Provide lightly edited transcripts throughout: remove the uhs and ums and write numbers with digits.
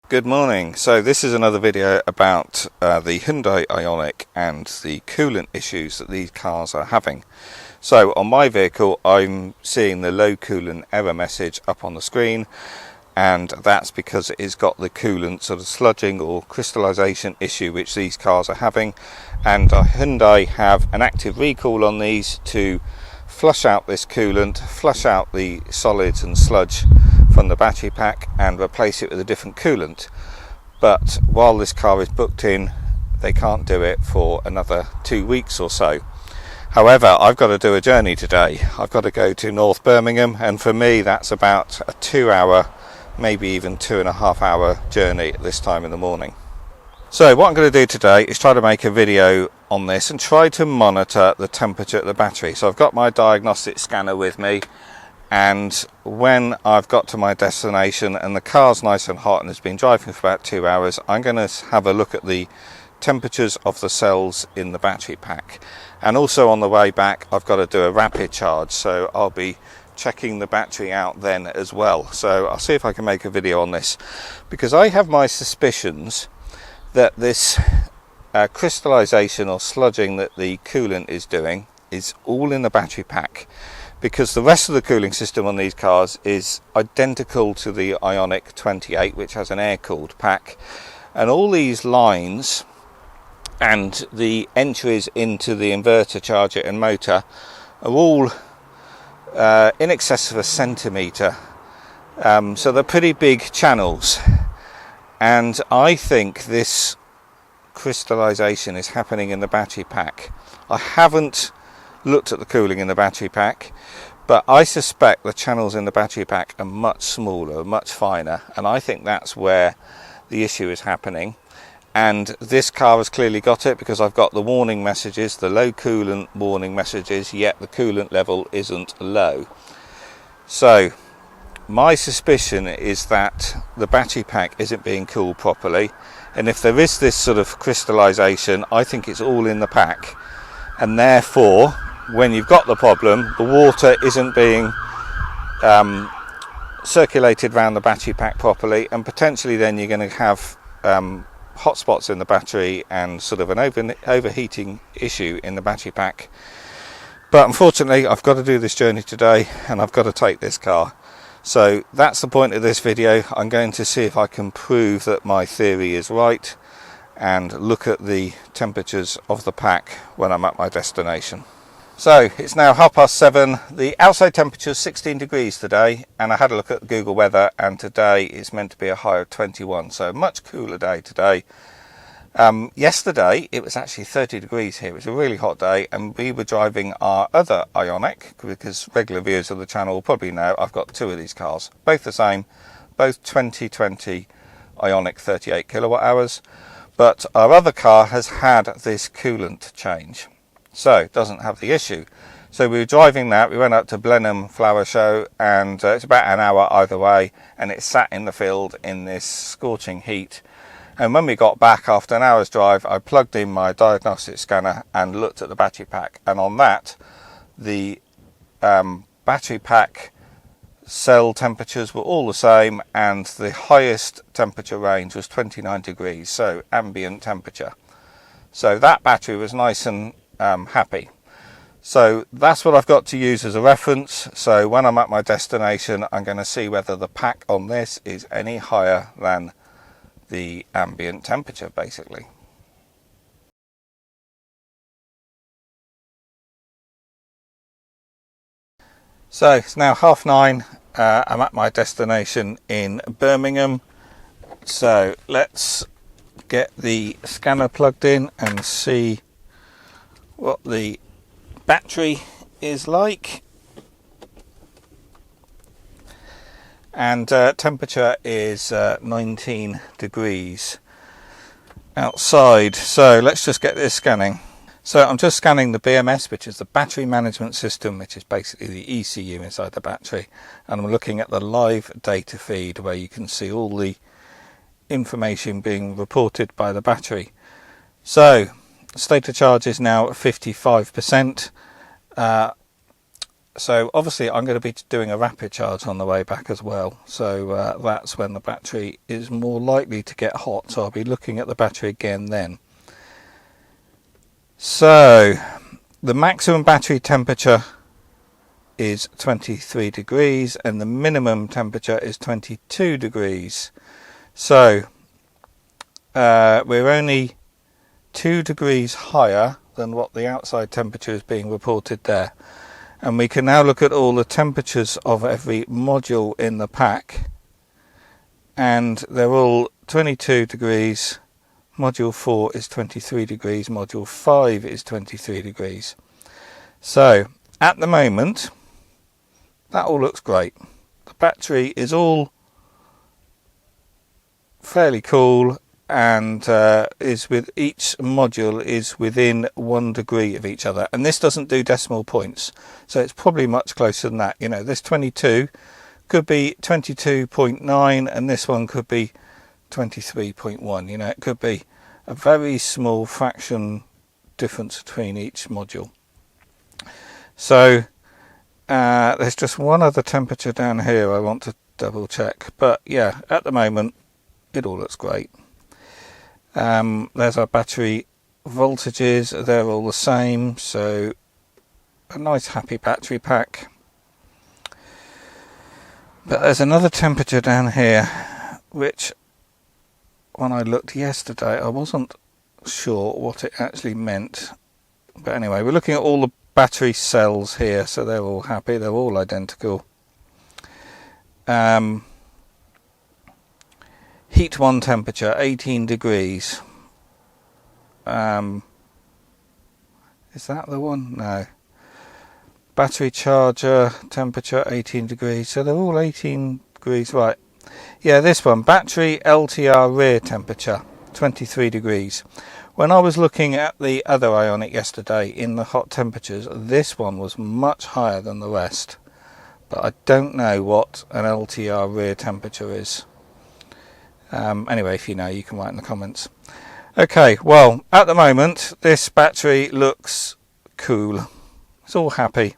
Good morning. So this is another video about the Hyundai Ioniq and the coolant issues that these cars are having. So on my vehicle I'm seeing the low coolant error message up on the screen, and that's because it's got the coolant sort of sludging or crystallization issue which these cars are having, and Hyundai have an active recall on these to flush out this coolant, flush out the solids and sludge from the battery pack and replace it with a different coolant. But while this car is booked in, they can't do it for another 2 weeks or so. However, I've got to do a journey today. I've got to go to North Birmingham, and for me that's about a 2 hour, maybe even 2.5 hour journey at this time in the morning. So what I'm going to do today is try to make a video on this and try to monitor the temperature of the battery. So I've got my diagnostic scanner with me, and when I've got to my destination and the car's nice and hot and has been driving for about 2 hours, I'm going to have a look at the temperatures of the cells in the battery pack. And also on the way back I've got to do a rapid charge, so I'll be checking the battery out then as well. So I'll see if I can make a video on this, because I have my suspicions that this crystallization or sludging that the coolant is doing is all in the battery pack, because the rest of the cooling system on these cars is identical to the Ioniq 38, which has an air-cooled pack, and all these lines and the entries into the inverter, charger and motor are all in excess of 1 centimetre, so they're pretty big channels, and I think this crystallization is happening in the battery pack. I haven't looked at the cooling in the battery pack, but I suspect the channels in the battery pack are much smaller, much finer, and I think that's where the issue is happening. And this car has clearly got it, because I've got the warning messages, the low coolant warning messages, yet the coolant level isn't low. So my suspicion is that the battery pack isn't being cooled properly, and if there is this sort of crystallization, I think it's all in the pack, and therefore when you've got the problem, the water isn't being circulated around the battery pack properly, and potentially then you're going to have hot spots in the battery and sort of an overheating issue in the battery pack. But unfortunately I've got to do this journey today, and I've got to take this car. So that's the point of this video. I'm going to see if I can prove that my theory is right and look at the temperatures of the pack when I'm at my destination. So it's now 7:30. The outside temperature is 16 degrees today, and I had a look at Google weather, and today is meant to be a high of 21, so a much cooler day today. Yesterday it was actually 30 degrees here. It was a really hot day, and we were driving our other Ioniq, because regular viewers of the channel will probably know I've got two of these cars, both the same, both 2020 Ioniq 38kWh, but our other car has had this coolant change, so it doesn't have the issue. So we were driving that, we went up to Blenheim Flower Show, and it's about an hour either way, and it sat in the field in this scorching heat. And when we got back after an hour's drive, I plugged in my diagnostic scanner and looked at the battery pack, and on that the battery pack cell temperatures were all the same, and the highest temperature range was 29 degrees, so ambient temperature. So that battery was nice and happy. So that's what I've got to use as a reference. So when I'm at my destination, I'm going to see whether the pack on this is any higher than the ambient temperature, basically. So it's now 9:30. I'm at my destination in Birmingham. So let's get the scanner plugged in and see what the battery is like. And temperature is 19 degrees outside. So let's just get this scanning. So I'm just scanning the BMS, which is the battery management system, which is basically the ECU inside the battery, and I'm looking at the live data feed where you can see all the information being reported by the battery. So state of charge is now 55%. So obviously I'm going to be doing a rapid charge on the way back as well, so that's when the battery is more likely to get hot, so I'll be looking at the battery again then. So the maximum battery temperature is 23 degrees and the minimum temperature is 22 degrees. So we're only 2 degrees higher than what the outside temperature is being reported there. And we can now look at all the temperatures of every module in the pack, and they're all 22 degrees. Module 4 is 23 degrees, module 5 is 23 degrees. So at the moment that all looks great. The battery is all fairly cool, and is with each module is within 1 degree of each other, and this doesn't do decimal points, so it's probably much closer than that. You know, this 22 could be 22.9 and this one could be 23.1. you know, it could be a very small fraction difference between each module. So there's just one other temperature down here I want to double check, but yeah, at the moment it all looks great. There's our battery voltages, they're all the same, so a nice happy battery pack. But there's another temperature down here which, when I looked yesterday, I wasn't sure what it actually meant. But anyway, we're looking at all the battery cells here, so they're all happy, they're all identical. Heat 1 temperature 18 degrees. Is that the one? No. Battery charger temperature 18 degrees. So they're all 18 degrees, right? Yeah, this one, battery LTR rear temperature 23 degrees. When I was looking at the other Ioniq yesterday in the hot temperatures, this one was much higher than the rest. But I don't know what an LTR rear temperature is. Anyway, if you know, you can write in the comments. Okay, well, at the moment this battery looks cool. It's all happy,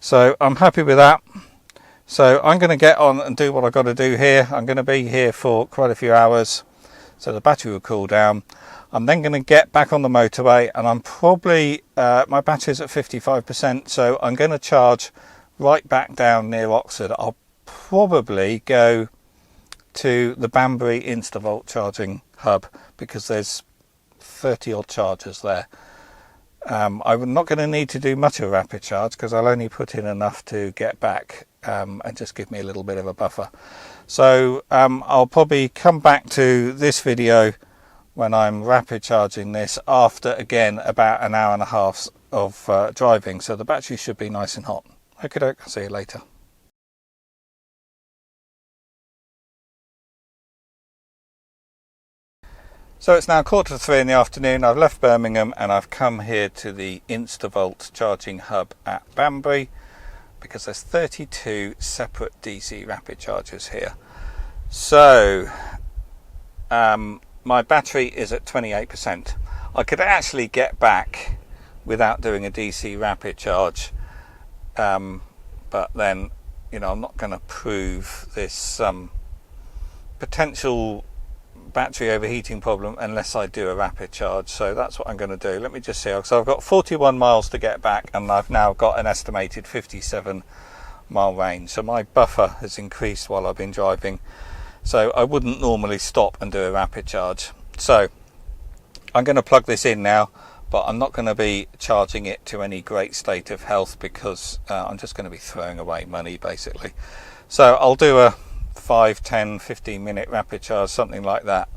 so I'm happy with that. So I'm going to get on and do what I've got to do here. I'm going to be here for quite a few hours, so the battery will cool down. I'm then going to get back on the motorway, and I'm probably my battery's at 55%, so I'm going to charge right back down near Oxford. I'll probably go to the Banbury Instavolt charging hub because there's 30 odd chargers there. I'm not going to need to do much of a rapid charge because I'll only put in enough to get back and just give me a little bit of a buffer. So I'll probably come back to this video when I'm rapid charging this after, again, about an hour and a half of driving, so the battery should be nice and hot. Okay, I'll see you later. So it's now 2:45 in the afternoon. I've left Birmingham and I've come here to the Instavolt charging hub at Banbury because there's 32 separate DC rapid chargers here. So my battery is at 28%. I could actually get back without doing a DC rapid charge, but then, you know, I'm not going to prove this potential battery overheating problem unless I do a rapid charge. So that's what I'm going to do. Let me just see. So I've got 41 miles to get back and I've now got an estimated 57-mile range. So my buffer has increased while I've been driving. So I wouldn't normally stop and do a rapid charge. So I'm going to plug this in now, but I'm not going to be charging it to any great state of health because I'm just going to be throwing away money basically. So I'll do a 5, 10, 15 minute rapid charge, something like that,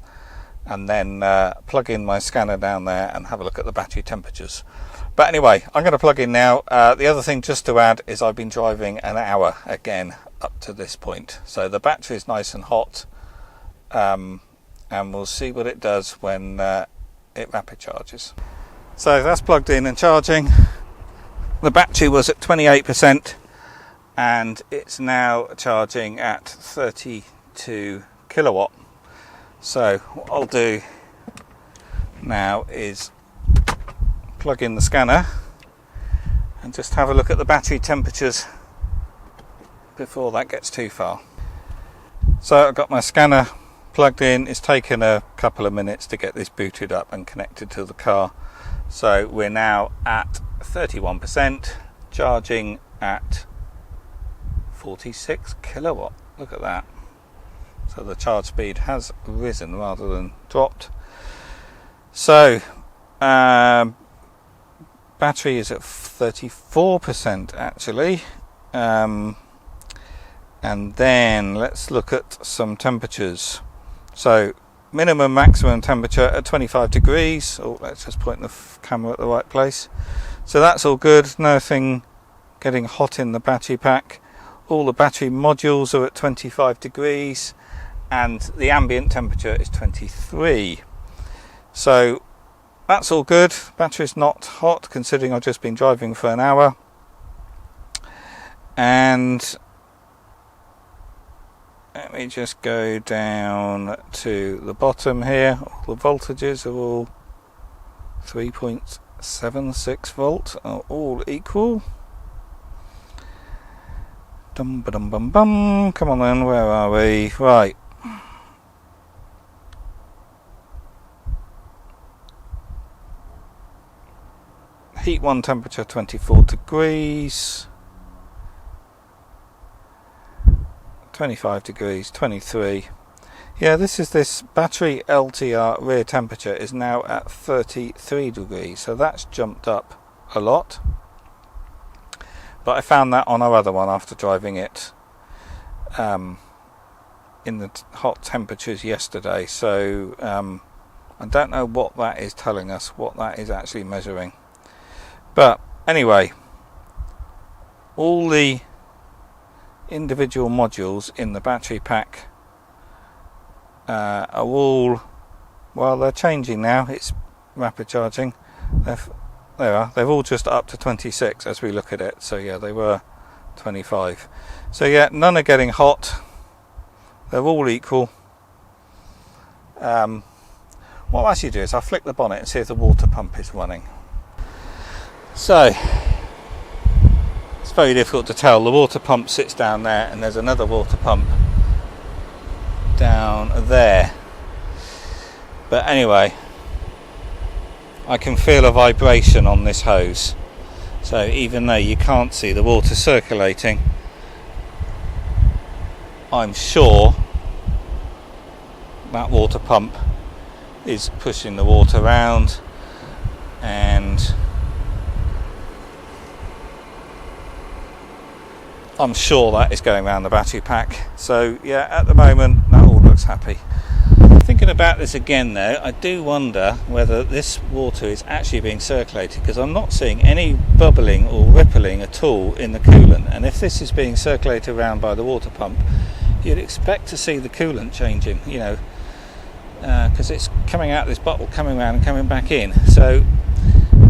and then plug in my scanner down there and have a look at the battery temperatures. But anyway, I'm going to plug in now. The other thing just to add is I've been driving an hour again up to this point, so the battery is nice and hot, and we'll see what it does when it rapid charges. So that's plugged in and charging. The battery was at 28% and it's now charging at 32 kilowatt. So what I'll do now is plug in the scanner and just have a look at the battery temperatures before that gets too far. So I've got my scanner plugged in. It's taken a couple of minutes to get this booted up and connected to the car. So we're now at 31%, charging at 46 kilowatt. Look at that. So the charge speed has risen rather than dropped. So battery is at 34% actually. And then let's look at some temperatures. So minimum maximum temperature at 25 degrees. Oh, let's just point the camera at the right place. So that's all good. Nothing getting hot in the battery pack. All the battery modules are at 25 degrees and the ambient temperature is 23. So that's all good. Battery's not hot considering I've just been driving for an hour. And let me just go down to the bottom here. All the voltages are all 3.76 volt, are all equal. Dum ba dum bum bum. Come on then, where are we? Right. Heat 1 temperature 24 degrees. 25 degrees, 23. Yeah, this battery LTR rear temperature is now at 33 degrees, so that's jumped up a lot. But I found that on our other one after driving it in the hot temperatures yesterday. So I don't know what that is telling us, what that is actually measuring. But anyway, all the individual modules in the battery pack are all, well, they're changing now. It's rapid charging. They're all just up to 26 as we look at it. So yeah, they were 25. So yeah, none are getting hot. They're all equal. What I'll actually do is I'll flick the bonnet and see if the water pump is running. So it's very difficult to tell. The water pump sits down there and there's another water pump down there. But anyway, I can feel a vibration on this hose. So even though you can't see the water circulating, I'm sure that water pump is pushing the water around, and I'm sure that is going around the battery pack. So yeah, at the moment that all looks happy. Thinking about this again though, I do wonder whether this water is actually being circulated, because I'm not seeing any bubbling or rippling at all in the coolant, and if this is being circulated around by the water pump, you'd expect to see the coolant changing, you know, because it's coming out of this bottle, coming around and coming back in. So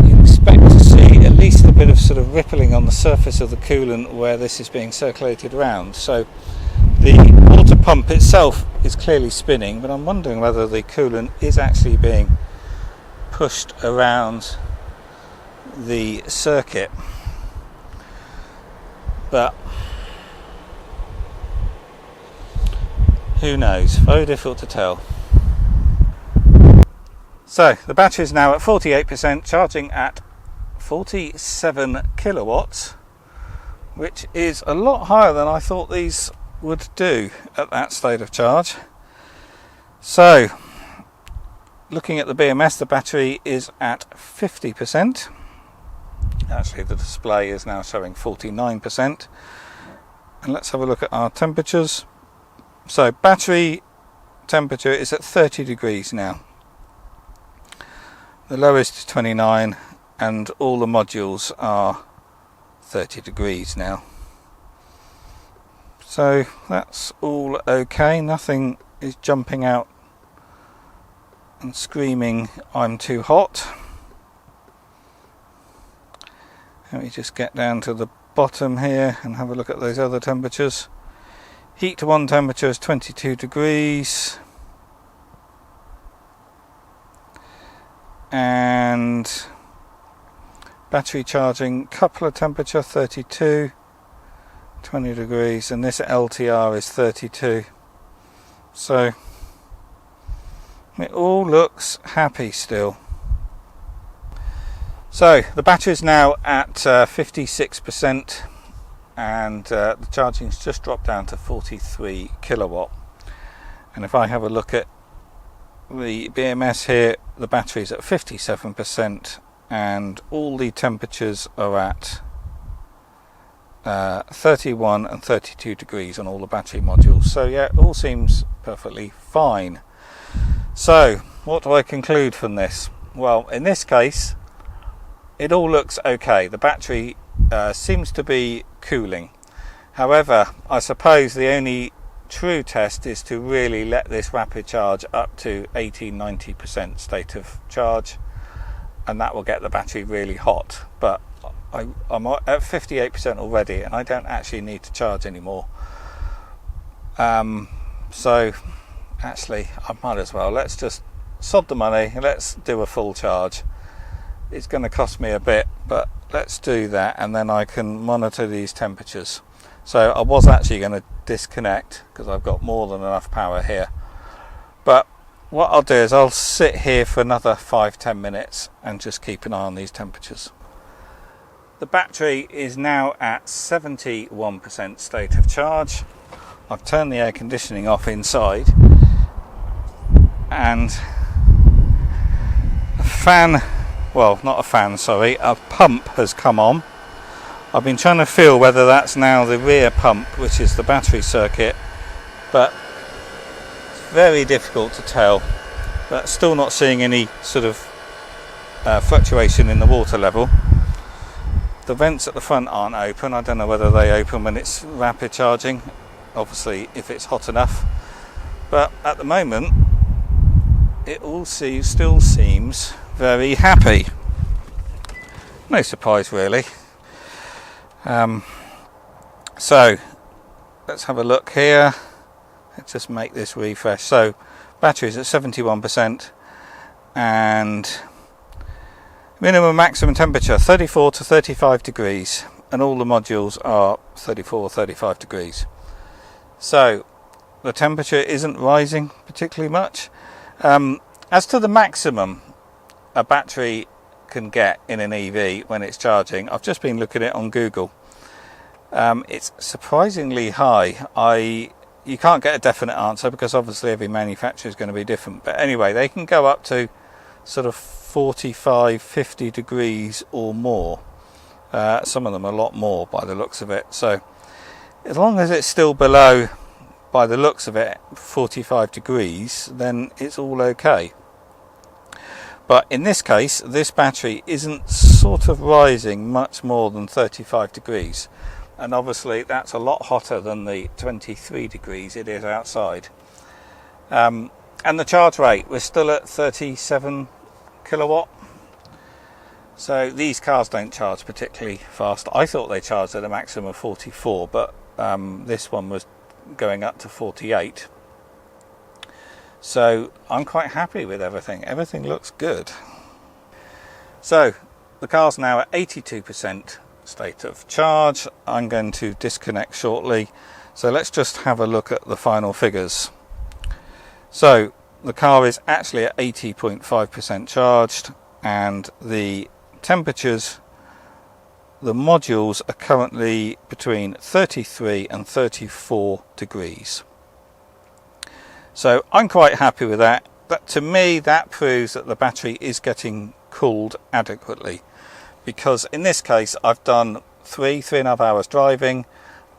you expect to see at least a bit of sort of rippling on the surface of the coolant where this is being circulated around. So the water pump itself is clearly spinning, but I'm wondering whether the coolant is actually being pushed around the circuit. But who knows? Very difficult to tell. So the battery is now at 48%, charging at 47 kilowatts, which is a lot higher than I thought these would do at that state of charge. So looking at the BMS, the battery is at 50%. Actually the display is now showing 49%. And let's have a look at our temperatures. So battery temperature is at 30 degrees now. The lowest is 29, and all the modules are 30 degrees now. So that's all okay. Nothing is jumping out and screaming I'm too hot. Let me just get down to the bottom here and have a look at those other temperatures. Heat to 1 temperature is 22 degrees. And battery charging, coupler temperature 32, 20 degrees, and this LTR is 32. So it all looks happy still. So the battery is now at 56%, and the charging's just dropped down to 43 kilowatt. And if I have a look at the BMS here, the battery's at 57%, and all the temperatures are at 31 and 32 degrees on all the battery modules. So yeah, it all seems perfectly fine. So what do I conclude from this? Well, in this case, it all looks okay. The battery seems to be cooling. However, I suppose the only true test is to really let this rapid charge up to 80-90% state of charge, and that will get the battery really hot. But I'm at 58% already, and I don't actually need to charge anymore. So actually I might as well, let's just sod the money, let's do a full charge. It's going to cost me a bit, but let's do that, and then I can monitor these temperatures. So I was actually going to disconnect because I've got more than enough power here, but what I'll do is I'll sit here for another 5-10 minutes and just keep an eye on these temperatures. The battery is now at 71% state of charge. I've turned the air conditioning off inside, and a fan, well, not a fan, sorry, a pump has come on. I've been trying to feel whether that's now the rear pump, which is the battery circuit, but it's very difficult to tell. But still not seeing any sort of fluctuation in the water level. The vents at the front aren't open. I don't know whether they open when it's rapid charging, obviously if it's hot enough. But at the moment, it all still seems very happy. No surprise really. So let's have a look here. Let's just make this refresh. So battery's at 71%, and minimum maximum temperature 34 to 35 degrees, and all the modules are 34 35 degrees. So the temperature isn't rising particularly much. As to the maximum a battery can get in an EV when it's charging, I've just been looking at it on Google. It's surprisingly high. You can't get a definite answer because obviously every manufacturer is going to be different, but anyway, they can go up to sort of 45-50 degrees or more. Some of them a lot more by the looks of it. So as long as it's still below, by the looks of it, 45 degrees, then it's all okay. But in this case, this battery isn't sort of rising much more than 35 degrees. And obviously that's a lot hotter than the 23 degrees it is outside. And the charge rate, we're still at 37 kilowatt. So these cars don't charge particularly fast. I thought they charged at a maximum of 44, but this one was going up to 48. So I'm quite happy with everything. Everything looks good. So the car's now at 82% state of charge. I'm going to disconnect shortly. So let's just have a look at the final figures. So the car is actually at 80.5% charged, and the temperatures, the modules are currently between 33 and 34 degrees. So I'm quite happy with that. But to me, that proves that the battery is getting cooled adequately, because in this case I've done 3.5 hours driving,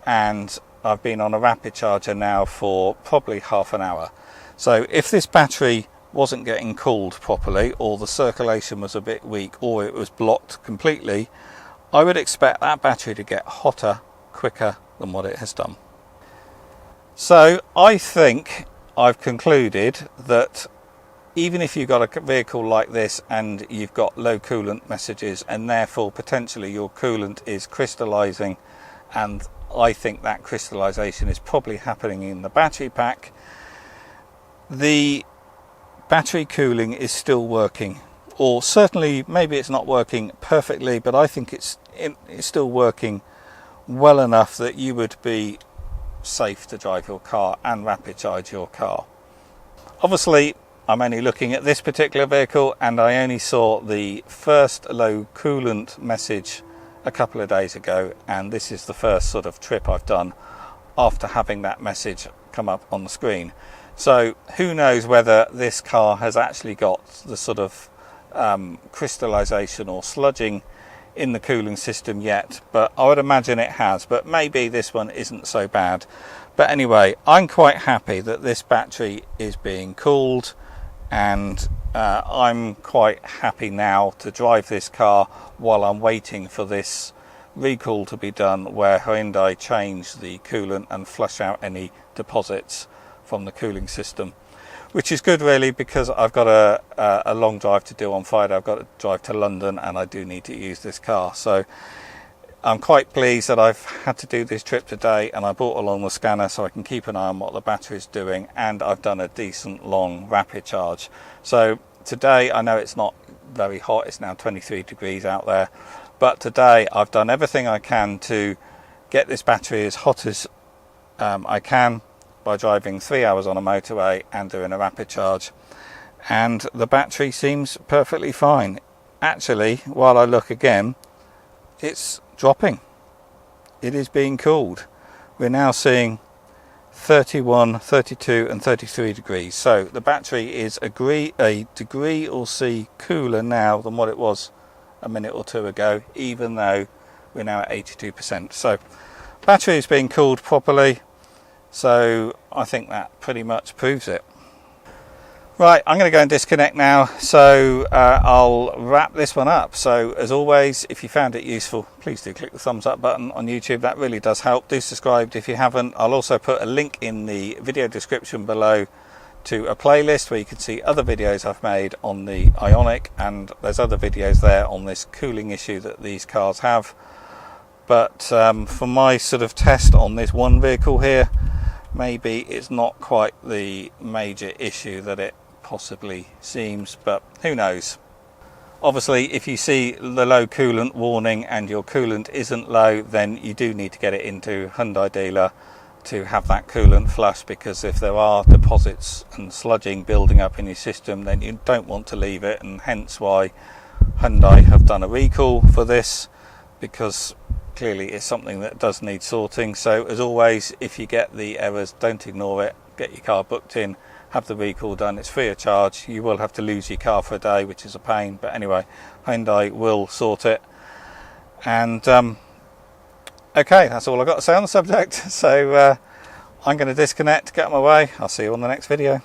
and I've been on a rapid charger now for probably half an hour. So if this battery wasn't getting cooled properly, or the circulation was a bit weak, or it was blocked completely, I would expect that battery to get hotter quicker than what it has done. So I think I've concluded that even if you've got a vehicle like this and you've got low coolant messages, and therefore potentially your coolant is crystallising, and I think that crystallisation is probably happening in the battery pack, the battery cooling is still working. Or certainly, maybe it's not working perfectly, but I think it's still working well enough that you would be safe to drive your car and rapid charge your car. Obviously I'm only looking at this particular vehicle, and I only saw the first low coolant message a couple of days ago, and this is the first sort of trip I've done after having that message come up on the screen. So who knows whether this car has actually got the sort of crystallization or sludging in the cooling system yet, but I would imagine it has, but maybe this one isn't so bad. But anyway, I'm quite happy that this battery is being cooled, and I'm quite happy now to drive this car while I'm waiting for this recall to be done, where Hyundai change the coolant and flush out any deposits from the cooling system, which is good really, because I've got a long drive to do on Friday. I've got to drive to London and I do need to use this car, so I'm quite pleased that I've had to do this trip today, and I brought along the scanner so I can keep an eye on what the battery is doing, and I've done a decent long rapid charge. So today, I know it's not very hot, it's now 23 degrees out there, but today I've done everything I can to get this battery as hot as I can by driving 3 hours on a motorway and doing a rapid charge, and the battery seems perfectly fine. Actually, while I look again, it's dropping. It is being cooled. We're now seeing 31, 32 and 33 degrees. So the battery is a degree or C cooler now than what it was a minute or two ago, even though we're now at 82%. So battery is being cooled properly. So I think that pretty much proves it. Right, I'm going to go and disconnect now, so I'll wrap this one up. So as always, if you found it useful, please do click the thumbs up button on YouTube. That really does help. Do subscribe if you haven't. I'll also put a link in the video description below to a playlist where you can see other videos I've made on the Ioniq, and there's other videos there on this cooling issue that these cars have. But for my sort of test on this one vehicle here, maybe it's not quite the major issue that it possibly seems, but who knows. Obviously, if you see the low coolant warning and your coolant isn't low, then you do need to get it into Hyundai dealer to have that coolant flush, because if there are deposits and sludging building up in your system, then you don't want to leave it, and hence why Hyundai have done a recall for this, because clearly it's something that does need sorting. So as always, if you get the errors, don't ignore it. Get your car booked in, have the recall done. It's free of charge. You will have to lose your car for a day, which is a pain, but anyway, Hyundai will sort it. And okay, that's all I've got to say on the subject. So I'm going to disconnect, get on my way. I'll see you on the next video.